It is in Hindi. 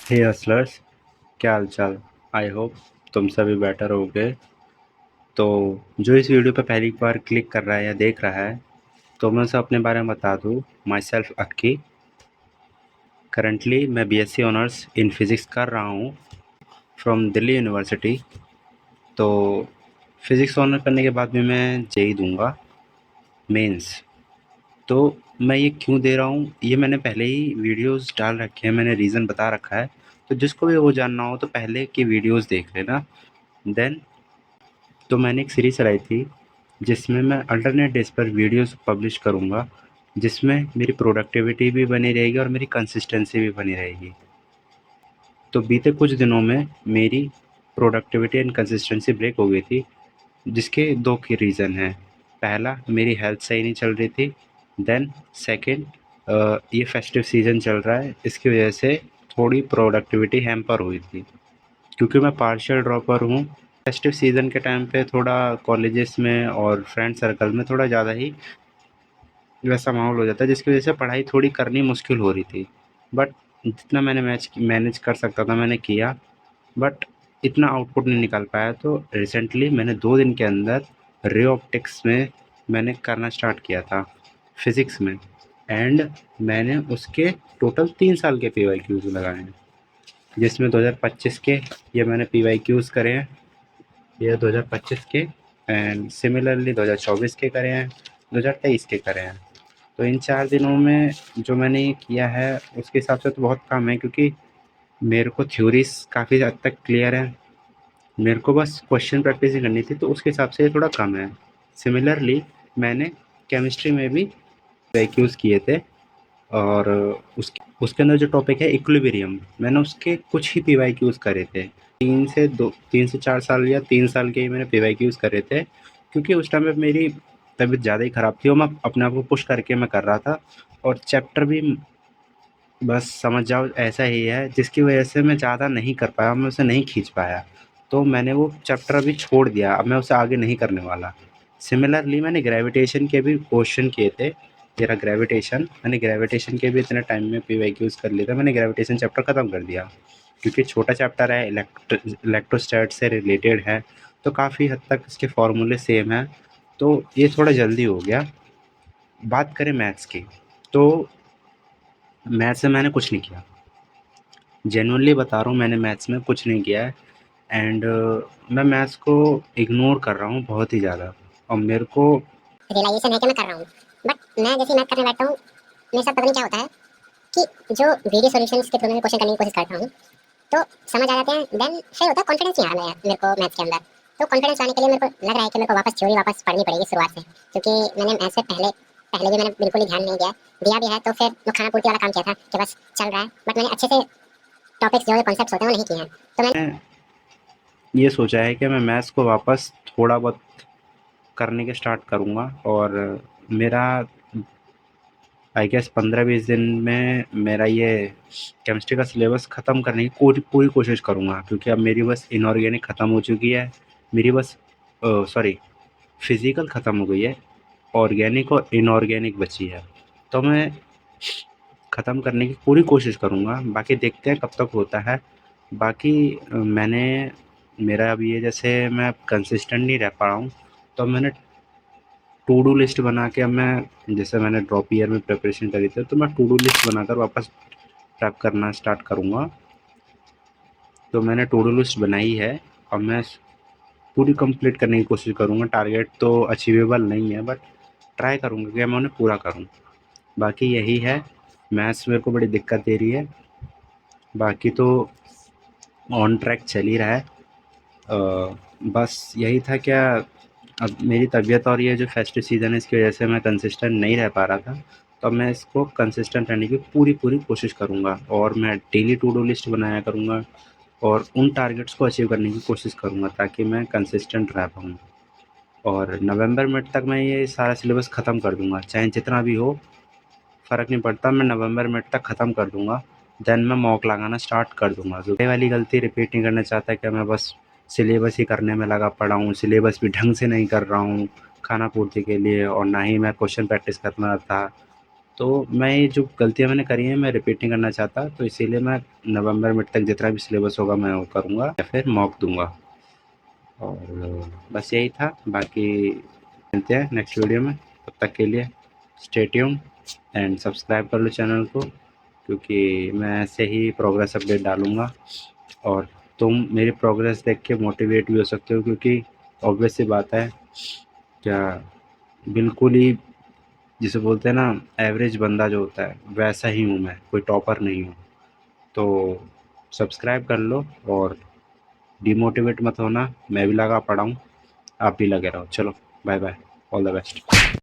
हे हसलर्स, क्या हाल चाल। आई होप तुम सभी बेटर होगे। तो जो इस वीडियो पे पहली बार क्लिक कर रहा है या देख रहा है, तो मैं उसे अपने बारे में बता दूँ। My self Akki. करंटली मैं बीएससी ऑनर्स इन फिज़िक्स कर रहा हूँ फ्रॉम दिल्ली यूनिवर्सिटी। तो फिज़िक्स ऑनर करने के बाद भी मैं जेई दूंगा, मेंस। तो मैं ये क्यों दे रहा हूँ, ये मैंने पहले ही वीडियोस डाल रखे हैं, मैंने रीज़न बता रखा है। तो जिसको भी वो जानना हो तो पहले की वीडियोस देख लेना। देन तो मैंने एक सीरीज़ चलाई थी जिसमें मैं अल्टरनेट डेज़ पर वीडियोस पब्लिश करूँगा, जिसमें मेरी प्रोडक्टिविटी भी बनी रहेगी और मेरी कंसिस्टेंसी भी बनी रहेगी। तो बीते कुछ दिनों में मेरी प्रोडक्टिविटी एंड कंसिस्टेंसी ब्रेक हो गई थी, जिसके दो की रीज़न हैं। पहला, मेरी हेल्थ सही नहीं चल रही थी। देन सेकंड, ये फेस्टिव सीज़न चल रहा है, इसकी वजह से थोड़ी प्रोडक्टिविटी हैम्पर हुई थी। क्योंकि मैं पार्शियल ड्रॉपर हूँ, फेस्टिव सीज़न के टाइम पे थोड़ा कॉलेजेस में और फ्रेंड सर्कल में थोड़ा ज़्यादा ही वैसा माहौल हो जाता है, जिसकी वजह से पढ़ाई थोड़ी करनी मुश्किल हो रही थी। बट जितना मैंने मैनेज कर सकता था मैंने किया, बट इतना आउटपुट नहीं निकाल पाया। तो रिसेंटली मैंने 2 दिन के अंदर रे ऑप्टिक्स में मैंने करना स्टार्ट किया था, फिज़िक्स में। एंड मैंने उसके टोटल 3 साल के पीवाईक्यूज़ लगाए हैं, जिसमें 2025 के ये मैंने पीवाईक्यूज़ करे हैं, ये 2025 के। एंड सिमिलरली 2024 के करे हैं, 2023 के करे हैं। तो इन 4 दिनों में जो मैंने ये किया है उसके हिसाब से तो बहुत कम है, क्योंकि मेरे को थ्योरीज़ काफ़ी हद तक क्लियर है। मेरे को बस क्वेश्चन प्रैक्टिस ही करनी थी, तो उसके हिसाब से ये थोड़ा कम है। सिमिलरली मैंने केमिस्ट्री में भी पीवाईक्यूज़ किए थे, और उसके अंदर जो टॉपिक है इक्विलिब्रियम, मैंने उसके कुछ ही पीवाईक्यूज़ करे थे। 3 से 4 साल या 3 साल के ही मैंने पीवाईक्यूज़ करे थे, क्योंकि उस टाइम पे मेरी तबीयत ज़्यादा ही ख़राब थी और मैं अपने आप को पुश करके मैं कर रहा था। और चैप्टर भी बस समझ जाओ ऐसा ही है, जिसकी वजह से मैं ज़्यादा नहीं कर पाया, मैं उसे नहीं खींच पाया। तो मैंने वो चैप्टर अभी छोड़ दिया, अब मैं उसे आगे नहीं करने वाला। सिमिलरली मैंने ग्रेविटेशन के भी क्वेश्चन किए थे। तेरा ग्रेविटेशन, मैंने ग्रेविटेशन के भी इतने टाइम में पीवाईक्यूज़ कर लिए थे, मैंने ग्रेविटेशन चैप्टर ख़त्म कर दिया। क्योंकि छोटा चैप्टर है, इलेक्ट्रोस्टैट से रिलेटेड है, तो काफ़ी हद तक इसके फॉर्मूले सेम हैं, तो ये थोड़ा जल्दी हो गया। बात करें मैथ्स की, तो मैथ्स में मैंने कुछ नहीं किया। जेन्युइनली बता रहा हूँ, मैंने मैथ्स में कुछ नहीं किया है। एंड मैं मैथ्स को इग्नोर कर रहा हूँ बहुत ही ज़्यादा, और मेरे को रियलाइजेशन है कि मैं कर रहा हूँ। बट मैं जैसे मैथ करने बैठता हूँ, मेरे साथ पता नहीं क्या होता है कि जो वीडियो सॉल्यूशंस के थ्रू मैं क्वेश्चन करने की कोशिश करता हूँ तो समझ आ जाते हैं। देन फिर होता है कॉन्फिडेंस नहीं आ रहा है मेरे को मैथ्स के अंदर। तो कॉन्फिडेंस लाने के लिए मेरे को लग रहा है कि मेरे को वापस थ्योरी वापस पढ़नी पड़ेगी शुरुआत से, क्योंकि मैंने मैथ्स से पहले पहले भी मैंने बिल्कुल ही ध्यान नहीं दिया भी है। तो फिर मैं खाना पूर्ति वाला काम किया था कि बस चल रहा है, बट मैंने अच्छे से टॉपिक्स जो कॉन्सेप्ट्स होते हैं वो नहीं किए हैं। तो मैंने ये सोचा है कि मैं मैथ्स को वापस थोड़ा बहुत करने के स्टार्ट करूँगा, और मेरा आई गेस 15-20 दिन में मेरा ये केमिस्ट्री का सिलेबस ख़त्म करने की पूरी पूरी कोशिश करूँगा, क्योंकि अब मेरी बस इनऑर्गेनिक ख़त्म हो चुकी है। मेरी बस सॉरी, फिज़िकल ख़त्म हो गई है, ऑर्गेनिक और इनऑर्गेनिक बची है। तो मैं ख़त्म करने की पूरी कोशिश करूँगा, बाकी देखते हैं कब तक होता है। बाकी मैंने मेरा अभी ये, जैसे मैं कंसिस्टेंट नहीं रह पा रहा हूँ, तो मैंने टू डू लिस्ट बना के, अब मैं जैसे मैंने ड्रॉप ईयर में प्रिपरेशन करी थी, तो मैं टू डू लिस्ट बनाकर वापस प्रेप करना स्टार्ट करूँगा। तो मैंने टू डू लिस्ट बनाई है, अब मैं पूरी कंप्लीट करने की कोशिश करूँगा। टारगेट तो अचीवेबल नहीं है, बट ट्राई करूँगा कि मैं उन्हें पूरा करूँ। बाकी यही है, मैथ्स मेरे को बड़ी दिक्कत दे रही है, बाकी तो ऑन ट्रैक चल ही रहा है। बस यही था क्या, अब मेरी तबीयत और ये जो फेस्टिव सीज़न है इसकी वजह से मैं कंसिस्टेंट नहीं रह पा रहा था। तो अब मैं इसको कंसिस्टेंट रहने की पूरी पूरी कोशिश करूँगा, और मैं डेली टू डू लिस्ट बनाया करूँगा, और उन टारगेट्स को अचीव करने की कोशिश करूँगा, ताकि मैं कंसिस्टेंट रह पाऊँ। और नवंबर मिड तक मैं ये सारा सिलेबस ख़त्म कर दूँगा, चाहे जितना भी हो, फ़र्क नहीं पड़ता, मैं नवंबर मिड तक ख़त्म कर दूँगा। देन मैं मॉक लगाना स्टार्ट कर दूँगा। तो ये वाली गलती रिपीट नहीं करना चाहता कि मैं बस सिलेबस ही करने में लगा पड़ा हूँ, सिलेबस भी ढंग से नहीं कर रहा हूँ खाना पूर्ति के लिए, और ना ही मैं क्वेश्चन प्रैक्टिस कर रहा था। तो मैं ये जो गलतियाँ मैंने करी हैं मैं रिपीट नहीं करना चाहता, तो इसीलिए मैं नवंबर मिड तक जितना भी सिलेबस होगा मैं वो करूँगा या फिर मॉक दूँगा। और बस यही था, बाकी मिलते हैं नेक्स्ट वीडियो में। तब तक के लिए स्टे ट्यून्ड एंड सब्सक्राइब कर लो चैनल को, क्योंकि मैं ऐसे ही प्रोग्रेस अपडेट डालूँगा और तुम मेरी प्रोग्रेस देख के मोटिवेट भी हो सकते हो, क्योंकि ऑब्वियस सी बात है, क्या बिल्कुल ही जिसे बोलते हैं ना एवरेज बंदा जो होता है वैसा ही हूँ मैं, कोई टॉपर नहीं हूँ। तो सब्सक्राइब कर लो और डिमोटिवेट मत होना, मैं भी लगा पड़ा हूँ, आप भी लगे रहो। चलो bye bye, all the best.